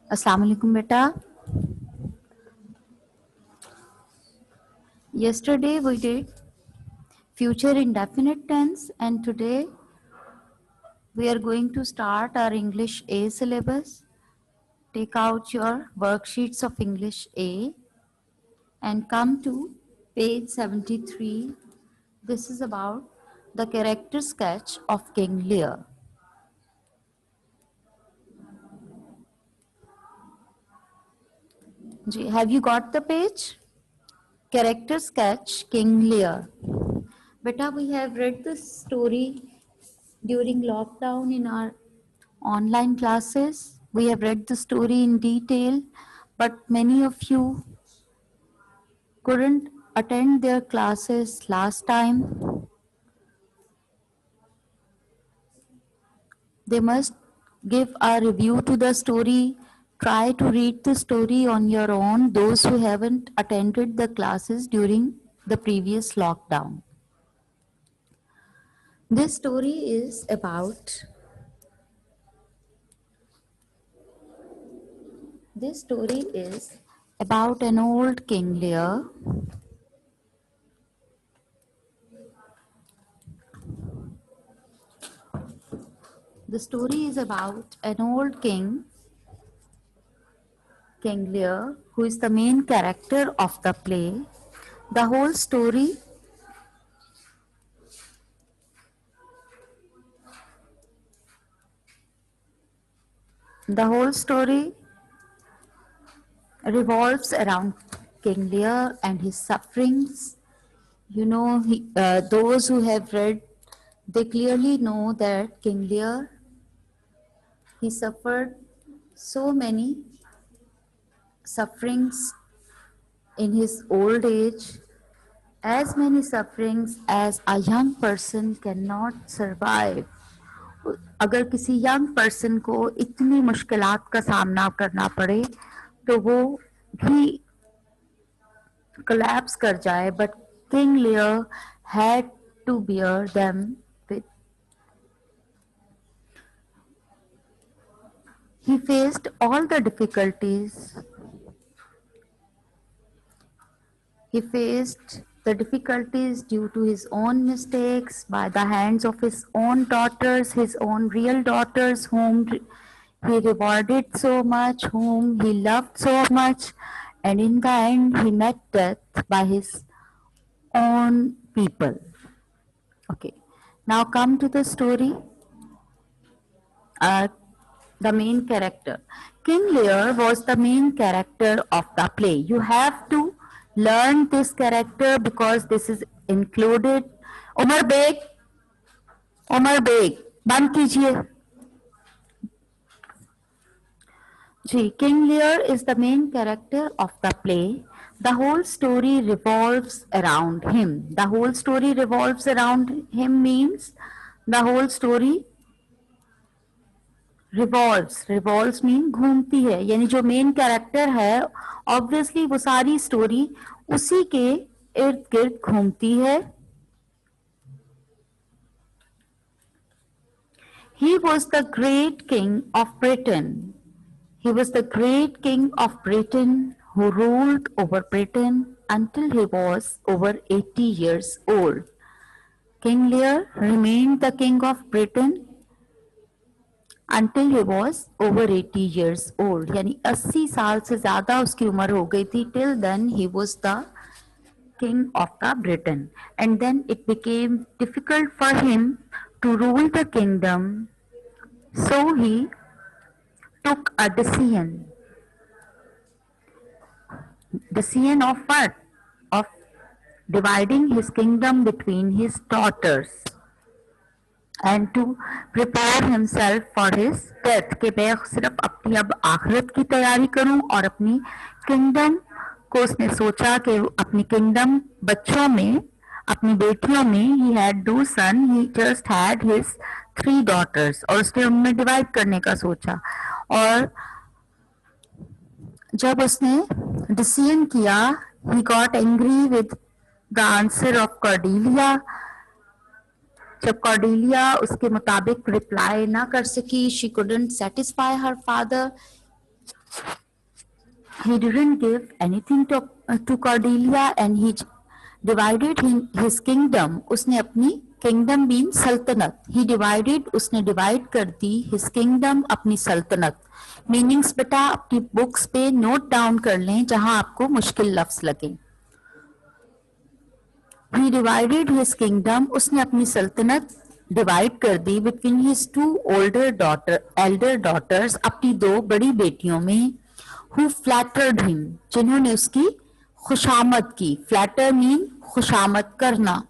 Assalamu alaikum beta. Yesterday we did future indefinite tense and today we are going to start our English A syllabus. Take out your worksheets of English A and come to page 73. This is about the character sketch of King Lear. Have you got the page? Character sketch King Lear. Beta, we have read this story during lockdown in our online classes. We have read the story in detail, but many of you couldn't attend their classes last time. They must give a review to the story. Try to read the story on your own, those who haven't attended the classes during the previous lockdown. This story is about an old King Lear. The story is about an old king, King Lear, who is the main character of the play. The whole story revolves around King Lear and his sufferings. You know, those who have read, they clearly know that King Lear, he suffered so many sufferings in his old age, as many sufferings as a young person cannot survive. अगर किसी young person को इतनी मुश्किलात का सामना करना पड़े तो वो भी collapse कर जाए, but King Lear had to bear them with. He faced all the difficulties. He faced the difficulties due to his own mistakes by the hands of his own daughters, his own real daughters, whom he rewarded so much, whom he loved so much, and in the end he met death by his own people. Okay, now come to the story. The main character. King Lear was the main character of the play. You have to learn this character because this is included. Umar Beg, बंद कीजिए. जी, King Lear is the main character of the play. The whole story revolves around him. The whole story revolves around him means the whole story revolves mean घूमती है, यानी जो main character है obviously वो सारी story उसी के इर्द गिर्द घूमती है. He was the great king of Britain. He was the great king of Britain who ruled over Britain until he was over 80 years old. King Lear remained the king of Britain until he was over 80 years old. यानी 80 साल से ज़्यादा उसकी उम्र हो गई थी. Till then he was the king of the Britain. And then it became difficult for him to rule the kingdom. So he took a decision. Decision of what? Of dividing his kingdom between his daughters. And to prepare himself for his death. कि मैं सिर्फ अपनी अब आखिरत की तैयारी करूं और अपनी किंगडम को उसने सोचा कि अपनी किंगडम बच्चों में, अपनी बेटियों में, he had 2 sons, he just had his 3 daughters और उसने उनमें डिवाइड करने का सोचा. और जब उसने डिसीजन किया He got angry with the answer of Cordelia. जब कॉर्डेलिया उसके मुताबिक रिप्लाई ना कर सकी, she couldn't satisfy her father. He didn't give anything to Cordelia and he divided his kingdom. उसने अपनी kingdom means सल्तनत. He divided, उसने divide कर दी his kingdom, अपनी सल्तनत. मीनिंग्स बेटा अपनी बुक्स पे नोट डाउन कर लें जहां आपको मुश्किल लफ्ज लगे. He divided his kingdom, उसने अपनी सल्तनत डिवाइड कर दी between his two elder daughters, अपनी दो बड़ी बेटियों में, who flattered him, जिन्होंने उसकी खुशामद की. फ्लैटर मीन खुशामद करना.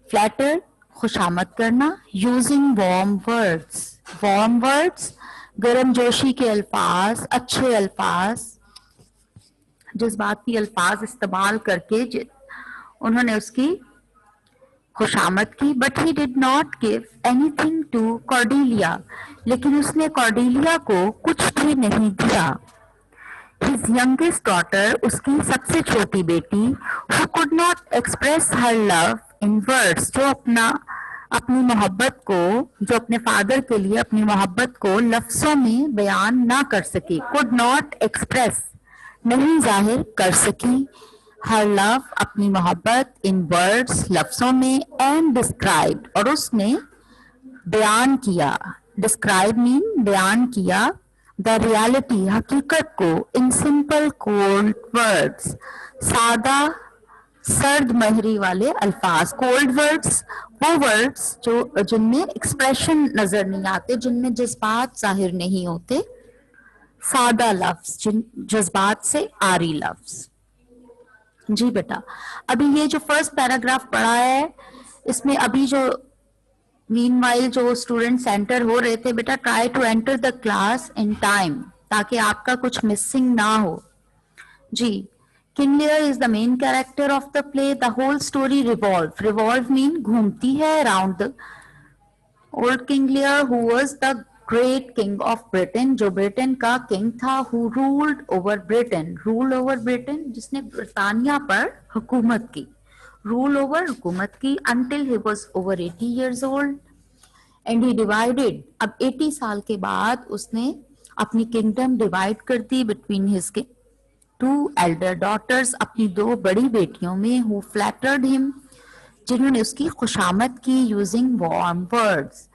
फ्लैटर खुशामद करना. यूजिंग वार्म वर्ड्स गर्मजोशी के अल्फाज, अच्छे अल्फाज, जज्बाती अल्फाज इस्तेमाल करके उन्होंने उसकी खुशामद की. But he did not give anything to Cordelia, लेकिन उसने कॉर्डेलिया को कुछ भी नहीं दिया. हिज यंगेस्ट डॉटर, उसकी सबसे छोटी बेटी, who could not express her love in words, जो अपनी मोहब्बत को, जो अपने फादर के लिए अपनी मोहब्बत को लफ्जों में बयान ना कर सकी. कुड नॉट एक्सप्रेस, नहीं जाहिर कर सकी. हर लव, अपनी मोहब्बत, इन वर्ड्स, लफ्जों में, एंड डिस्क्राइब, और उसने बयान किया. डिस्क्राइब मीन बयान किया. द रियलिटी, हकीकत को, इन सिंपल कोल्ड वर्ड्स, सादा सर्द महरी वाले अल्फाज. कोल्ड वर्ड्स वो वर्ड्स जो जिनमें एक्सप्रेशन नजर नहीं आते, जिनमें जज्बात जाहिर नहीं होते. सादा लफ्ज, जिन जज्बात से आरी लफ्ज. जी बेटा, अभी ये जो फर्स्ट पैराग्राफ पढ़ा है, इसमें अभी जो मीनवाइल जो स्टूडेंट सेंटर हो रहे थे, बेटा try to enter the class in time, ताकि आपका कुछ मिसिंग ना हो. जी, King Lear is the main character of the play. The whole story revolve mean घूमती है around the old King Lear, who was the great king of Britain, जो Britain का king था. who ruled over Britain, जिसने Britannia पर हुकूमत की. rule over, हुकूमत की, until he was over 80 years old and he divided. अब 80 साल के बाद उसने अपनी किंगडम डिवाइड कर दी between his two elder daughters, अपनी दो बड़ी बेटियों में, who flattered him, जिन्होंने उसकी खुशामद की. using warm words,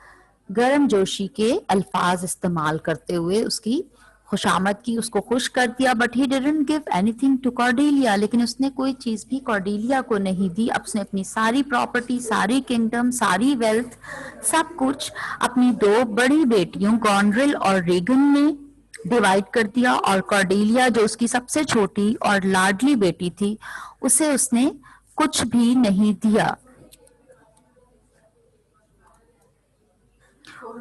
गर्म जोशी के अल्फाज इस्तेमाल करते हुए उसकी खुशामद की, उसको खुश कर दिया. But he didn't give anything to Cordelia, लेकिन उसने कोई चीज भी कॉर्डेलिया को नहीं दी. उसने अपनी सारी प्रॉपर्टी, सारी किंगडम, सारी वेल्थ, सब कुछ अपनी दो बड़ी बेटियों गॉनरिल और रेगन में डिवाइड कर दिया. और कॉर्डेलिया, जो उसकी सबसे छोटी और लाडली बेटी थी, उसे उसने कुछ भी नहीं दिया.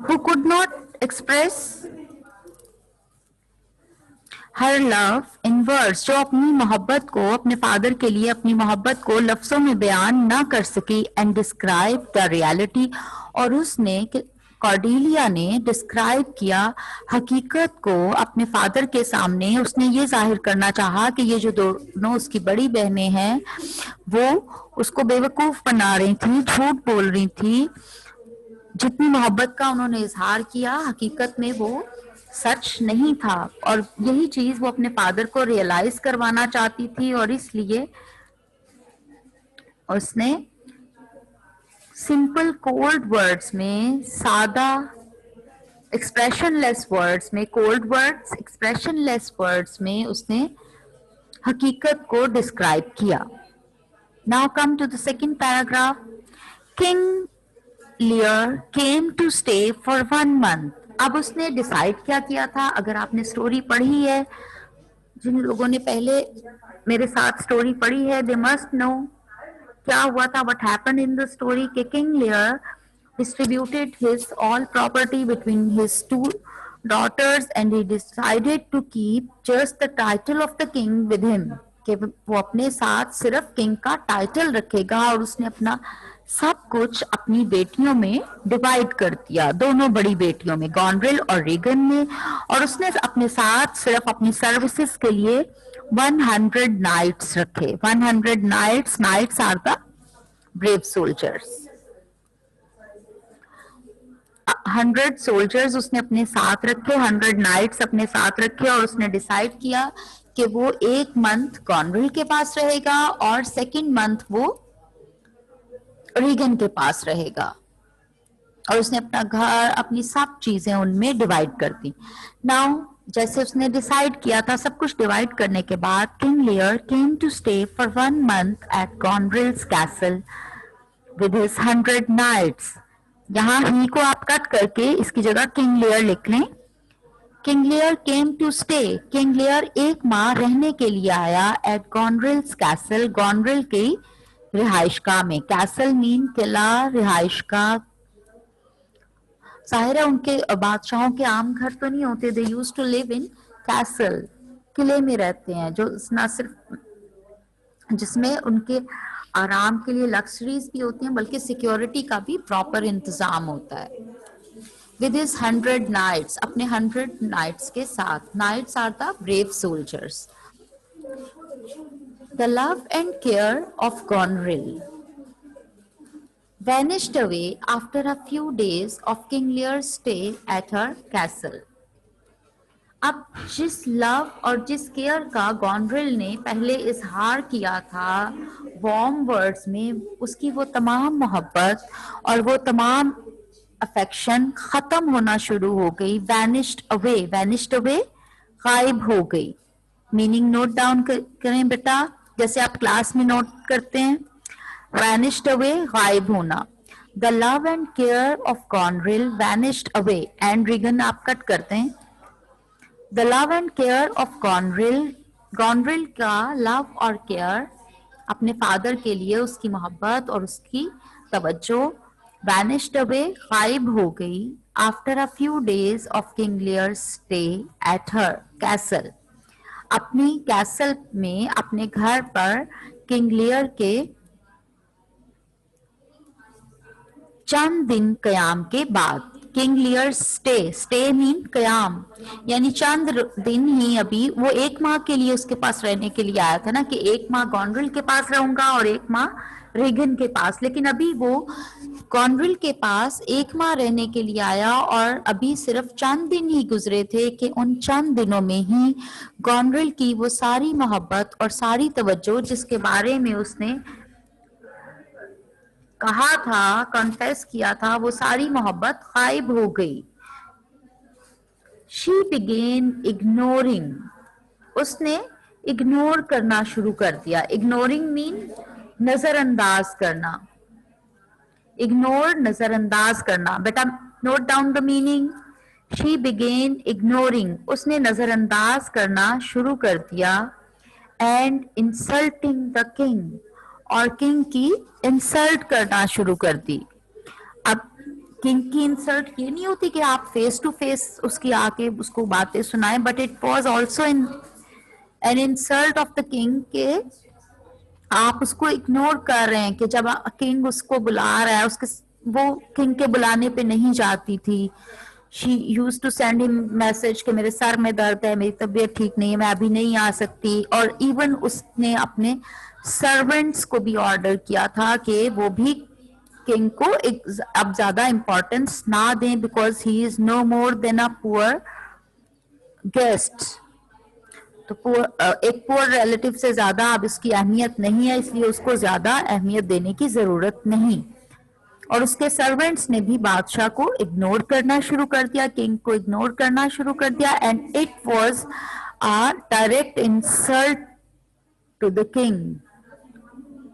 Who could not express her love in words, जो अपनी मोहब्बत को, अपने फादर के लिए अपनी मोहब्बत को लफ्जों में बयान ना कर सकी. एंड डिस्क्राइब द रियलिटी, और उसने कॉर्डेलिया ने डिस्क्राइब किया हकीकत को अपने फादर के सामने. उसने ये जाहिर करना चाहा कि ये जो दोनों उसकी बड़ी बहनें हैं वो उसको बेवकूफ बना रही थी, झूठ बोल रही थी. जितनी मोहब्बत का उन्होंने इजहार किया, हकीकत में वो सच नहीं था. और यही चीज वो अपने फादर को रियलाइज करवाना चाहती थी, और इसलिए उसने सिंपल कोल्ड वर्ड्स में, सादा एक्सप्रेशनलेस वर्ड्स में, कोल्ड वर्ड्स एक्सप्रेशनलेस वर्ड्स में उसने हकीकत को डिस्क्राइब किया. Now come to the second paragraph. King Lear came to stay for 1 month. अब उसने डिसाइड क्या किया था? अगर आपने स्टोरी पढ़ी है, जिन लोगों ने पहले मेरे साथ स्टोरी पढ़ी है, दे मस्ट नो क्या हुआ था, what happened in the story. कि king Lear distributed his all property between his two daughters and he decided to keep just the title of the king with him. कि वो अपने साथ सिर्फ king का टाइटल रखेगा, और उसने अपना सब कुछ अपनी बेटियों में डिवाइड कर दिया, दोनों बड़ी बेटियों में, गॉनरिल और रेगन में. और उसने अपने साथ सिर्फ अपनी सर्विसेज के लिए 100 नाइट्स रखे. 100 knights, knights are the brave soldiers. 100 soldiers उसने अपने साथ रखे, 100 नाइट्स अपने साथ रखे, और उसने डिसाइड किया कि वो एक मंथ कॉर्नवॉल के पास रहेगा और सेकंड मंथ वो रीगन के पास रहेगा. और उसने अपना घर, अपनी सब चीजें उनमें डिवाइड कर दी. नाउ जैसे उसने डिसाइड किया था, सब कुछ डिवाइड करने के बाद king Lear came to stay for 1 month at Cornwall's castle with his 100 knights. यहाँ ही को आप कट करके इसकी जगह किंग लियर लिख लें. King Lear came to stay. King Lear एक माह रहने के लिए आया एट गॉनरेल्स कैसल, गॉनरेल के रिहाइशगाह में. कैसल मीन किला, रिहाइशगाह. जाहिर है उनके बादशाहों के आम घर तो नहीं होते. They used to live in castle, किले में रहते हैं, जो ना सिर्फ जिसमें उनके आराम के लिए लग्जरीज भी होती हैं बल्कि सिक्योरिटी का भी प्रॉपर इंतजाम होता है. With his 100 knights, अपने 100 knights के साथ. Knights are the brave soldiers. The love and care of Goneril vanished away after a few days of King Lear's stay at her castle. अब जिस लव और जिस केयर का गॉनरेल ने पहले इजहार किया था वार्म वर्ड्स में, उसकी वो तमाम मोहब्बत और वो तमाम अफेक्शन खत्म होना शुरू हो गई. वैनिश्ड अवे, वैनिश्ड अवे गायब हो गई. मीनिंग नोट डाउन करें बेटा, जैसे आप क्लास में नोट करते हैं. वैनिश्ड अवे गायब होना. The love and care of Goneril vanished away. And Regan आप कट करते हैं. The love and care of Goneril, Goneril का लव और केयर अपने फादर के लिए, उसकी मोहब्बत और उसकी तवज्जो vanished away, गायब हो गई. After a few days of king Lear's stay at her castle. अपनी कैसल में, अपने घर पर किंग लियर के चंद दिन कयाम के बाद. King Lear stay, stay mean कयाम, यानी चंद दिन ही. अभी वो एक माह के लिए उसके पास रहने के लिए आया था ना, कि एक माह गॉनरेल के पास रहूंगा और एक माह रीगन के पास. लेकिन अभी वो गॉनरेल के पास एक माह रहने के लिए आया और अभी सिर्फ चंद दिन ही गुजरे थे कि उन चंद दिनों में ही गॉनरेल की वो सारी मोहब्बत और सारी तवज्जो जिसके बारे में उसने कहा था, कन्फेस किया था, वो सारी मोहब्बत गायब हो गई. She began ignoring. उसने इग्नोर करना शुरू कर दिया. इग्नोरिंग मीन नजरअंदाज करना. इग्नोर, नजरअंदाज करना. बेटा note down the meaning. She began ignoring, उसने नजरअंदाज करना शुरू कर दिया. एंड इंसल्टिंग द किंग, और किंग की इंसल्ट करना शुरू कर दी. अब किंग की इंसल्ट ये नहीं होती कि आप फेस टू फेस उसकी आके उसको बातें सुनाएं, but it was also an insult of the king के आप उसको इग्नोर कर रहे हैं. कि जब किंग उसको बुला रहा है, उसके वो किंग के बुलाने पे नहीं जाती थी. She use to send him message कि मेरे सर में दर्द है, मेरी तबीयत ठीक नहीं है, मैं अभी नहीं आ सकती. और इवन उसने अपने सर्वेंट्स को भी ऑर्डर किया था कि वो भी किंग को अब ज्यादा इंपॉर्टेंस ना दें, because he is no more than a poor guest. तो एक पुअर रिलेटिव से ज्यादा अब इसकी अहमियत नहीं है, इसलिए उसको ज्यादा अहमियत देने की जरूरत नहीं. और उसके सर्वेंट्स ने भी बादशाह को इग्नोर करना शुरू कर दिया, किंग को इग्नोर करना शुरू कर दिया. And it was a direct insult to the king.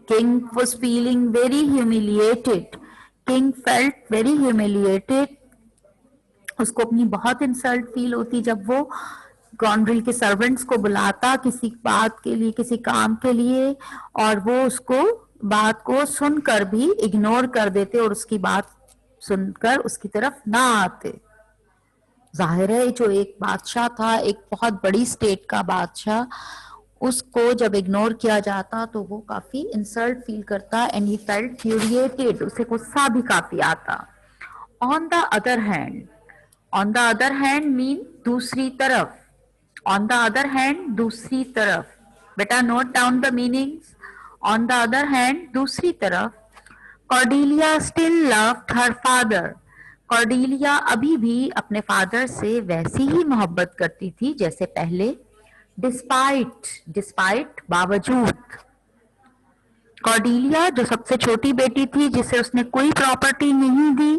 King was feeling very humiliated. King felt very humiliated. उसको अपनी बहुत इंसल्ट फील होती जब वो गॉनरेल के सर्वेंट्स को बुलाता किसी बात के लिए, किसी काम के लिए, और वो उसको बात को सुनकर भी इग्नोर कर देते और उसकी बात सुनकर उसकी तरफ ना आते. जाहिर है जो एक बादशाह था, एक बहुत बड़ी स्टेट का बादशाह, उसको जब इग्नोर किया जाता तो वो काफी इंसल्ट फील करता. एंड ही फेल्ट फ्यूरिएटेड, उसे गुस्सा भी काफी आता. On the other hand, on the other hand mean दूसरी तरफ. ऑन द अदर हैंड दूसरी तरफ. बेटा note down the meanings. On the other hand, दूसरी तरफ, Cordelia still loved her father. Cordelia अभी भी अपने फादर से वैसी ही मोहब्बत करती थी जैसे पहले, डिस्पाइट, डिस्पाइट बावजूद। कॉर्डेलिया जो सबसे छोटी बेटी थी, जिसे उसने कोई प्रॉपर्टी नहीं दी,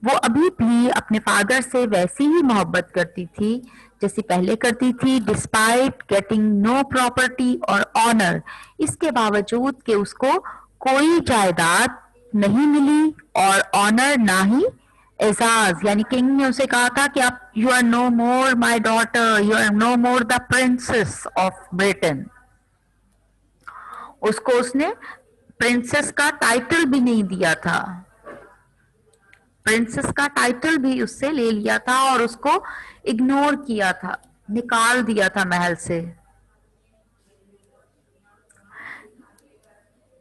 वो अभी भी अपने फादर से वैसी ही मोहब्बत करती थी जैसे पहले करती थी, डिस्पाइट गेटिंग नो प्रॉपर्टी और ऑनर। इसके बावजूद कि उसको कोई जायदाद नहीं मिली और ऑनर ना ही एजाज, यानी किंग ने उसे कहा था कि आप, you are no more my daughter, you are no more the princess of Britain. उसको उसने प्रिंसेस का टाइटल भी नहीं दिया था, प्रिंसेस का टाइटल भी उससे ले लिया था और उसको इग्नोर किया था, निकाल दिया था महल से।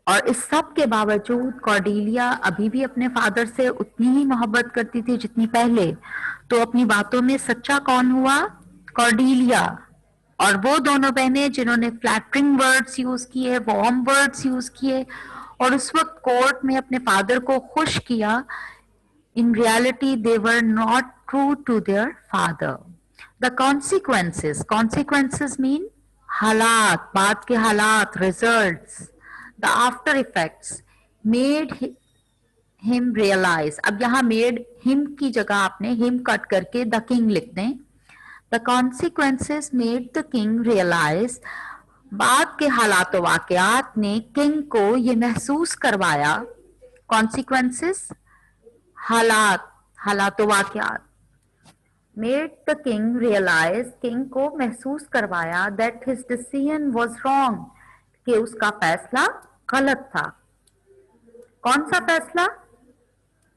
और इस सब के बावजूद कॉर्डेलिया अभी भी अपने फादर से उतनी ही मोहब्बत करती थी जितनी पहले। तो अपनी बातों में सच्चा कौन हुआ? कॉर्डेलिया। और वो दोनों बहनें जिन्होंने फ्लैटरिंग वर्ड्स यूज किए, वार्म वर्ड्स यूज किए और उस वक्त कोर्ट में अपने फादर को खुश किया, in reality they were not true to their father. The consequences, consequences mean हालात, बाद के हालात, results, the after effects made him realize। अब यहाँ made him की जगह आपने him कट करके the king लिख दें। The consequences made the king realize, बाद के हालात वाकयात ने किंग को ये महसूस करवाया, consequences हालात, हालात वाकयात, made the king realise, king को महसूस करवाया, that his decision was wrong, कि उसका फैसला गलत था। कौन सा फैसला?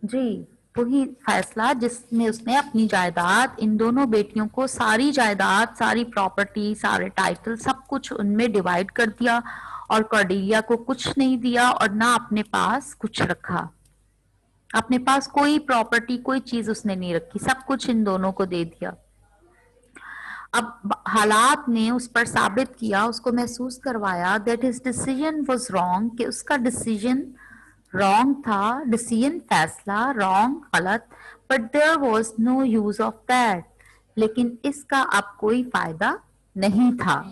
जी, वही फैसला जिसमें उसने अपनी जायदाद, इन दोनों बेटियों को सारी जायदाद, सारी प्रॉपर्टी, सारे टाइटल, सब कुछ उनमें डिवाइड कर दिया और कॉर्डेलिया को कुछ नहीं दिया और ना अपने पास कुछ रखा। अपने पास कोई प्रॉपर्टी, कोई चीज उसने नहीं रखी, सब कुछ इन दोनों को दे दिया। अब हालात ने उस पर साबित किया, उसको महसूस करवाया that his decision was wrong, कि उसका डिसीजन रॉन्ग था, डिसीजन फैसला रॉन्ग, गलत, but there was no use of that, लेकिन इसका अब कोई फायदा नहीं था।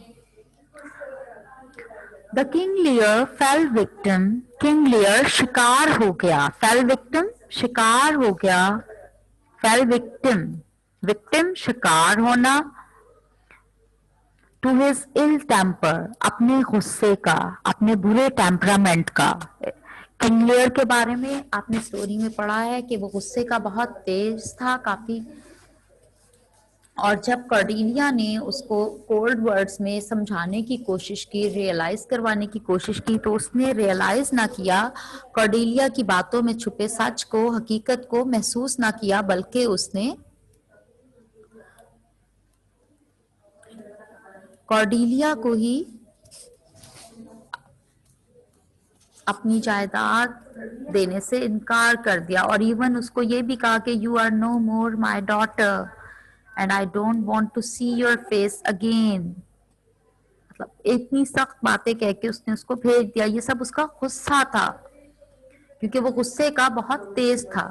The king Lear fell victim, king Lear शिकार हो गया, फेल विक्टिम शिकार हो गया, फेल विक्टिम, विक्टिम शिकार होना, टू हिज इल टेम्पर, अपने गुस्से का, अपने बुरे टेम्परामेंट का। किंग लियर के बारे में आपने स्टोरी में पढ़ा है कि वो गुस्से का बहुत तेज था काफी, और जब कॉर्डेलिया ने उसको कोल्ड वर्ड्स में समझाने की कोशिश की, रियलाइज करवाने की कोशिश की, तो उसने रियलाइज ना किया, कॉर्डेलिया की बातों में छुपे सच को, हकीकत को महसूस ना किया, बल्कि उसने कॉर्डेलिया को ही अपनी जायदाद देने से इनकार कर दिया और इवन उसको ये भी कहा कि you are no more my daughter and I don't want to see your face again। मतलब इतनी सख्त बातें कह के उसने उसको भेज दिया। ये सब उसका गुस्सा था, क्योंकि वो गुस्से का बहुत तेज था।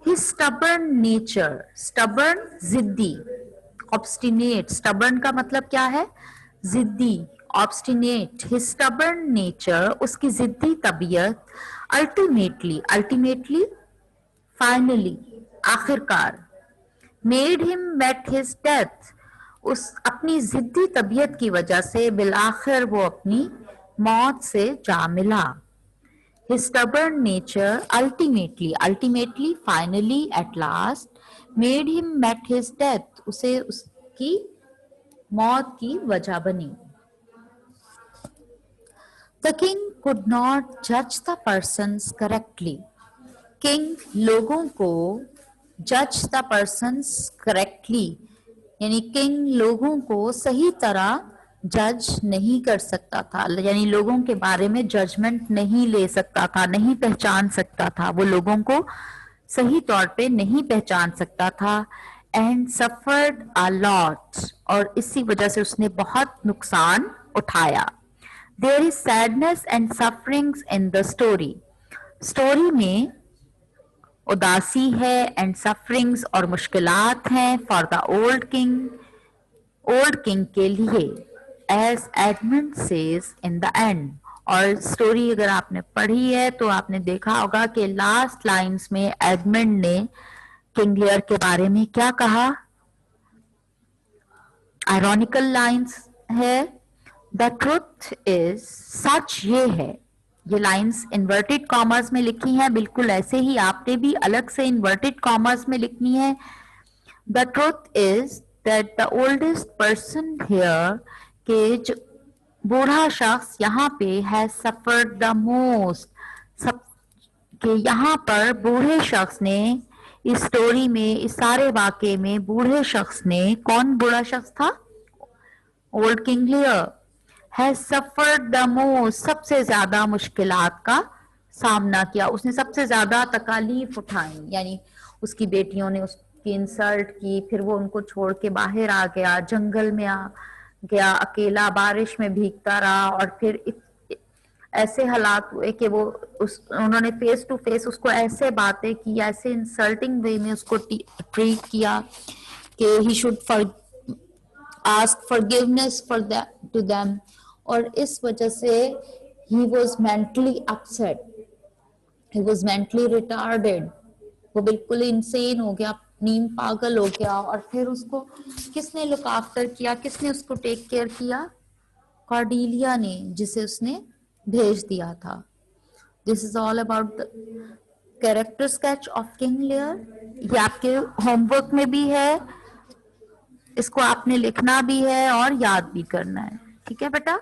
His stubborn nature, stubborn जिद्दी, obstinate, stubborn का मतलब क्या है? जिद्दी, obstinate, his stubborn nature, उसकी जिद्दी तबीयत, ultimately, ultimately, finally, आखिरकार, made him met his death, उस अपनी जिद्दी तबीयत की वजह से बिलाखिर वो अपनी मौत से जा मिला। His stubborn nature ultimately, ultimately, finally, at last, made him met his death, उसे उसकी मौत की वजह बनी। The king could not judge the persons correctly, king लोगों को जज द पर्सन्स करेक्टली, यानी किंग लोगों को सही तरह जज नहीं कर सकता था, यानी लोगों के बारे में जजमेंट नहीं ले सकता था, नहीं पहचान सकता था, वो लोगों को सही तौर पे नहीं पहचान सकता था। एंड सफर्ड अ लॉट, और इसी वजह से उसने बहुत नुकसान उठाया। There is sadness and sufferings in the story. Story में उदासी है एंड सफरिंग्स और मुश्किलात हैं फॉर द ओल्ड किंग के लिए, as Edmund says in the end. और स्टोरी अगर आपने पढ़ी है तो आपने देखा होगा कि लास्ट लाइंस में एडमंड ने किंग लियर के बारे में क्या कहा। आयरॉनिकल लाइंस है, द ट्रुथ इज सच, ये है। ये लाइंस इन्वर्टेड कॉमर्स में लिखी हैं, बिल्कुल ऐसे ही आपने भी अलग से इन्वर्टेड कॉमर्स में लिखनी है। The truth is that the oldest person here, के जो बूढ़ा शख्स यहाँ पे हैज सफर्ड द मोस्ट, सब के यहाँ पर बूढ़े शख्स ने, इस स्टोरी में, इस सारे वाक़े में बूढ़े शख्स ने, कौन बूढ़ा शख्स था? Old King Lear, has suffered the most, सबसे ज्यादा मुश्किलात का सामना किया, उसने सबसे ज्यादा तकालीफ उठाई। यानी उसकी बेटियों ने उसकी इंसल्ट की, फिर वो उनको छोड़ के बाहर आ गया, जंगल में आ गया, अकेला बारिश में भीगता रहा, और फिर ऐसे हालात हुए कि वो उन्होंने फेस टू फेस उसको ऐसे बातें की, ऐसे इंसल्टिंग वे में उसको ट्रीट किया कि he should ask forgiveness for to them, और इस वजह से he was mentally upset, he was mentally retarded, वो बिल्कुल इंसेन हो गया, नींद पागल हो गया। और फिर उसको किसने लुक आफ्टर किया, किसने उसको टेक केयर किया? कॉर्डेलिया ने, जिसे उसने भेज दिया था। This is all about the character sketch of King Lear. ये आपके होमवर्क में भी है, इसको आपने लिखना भी है और याद भी करना है। ठीक है बेटा?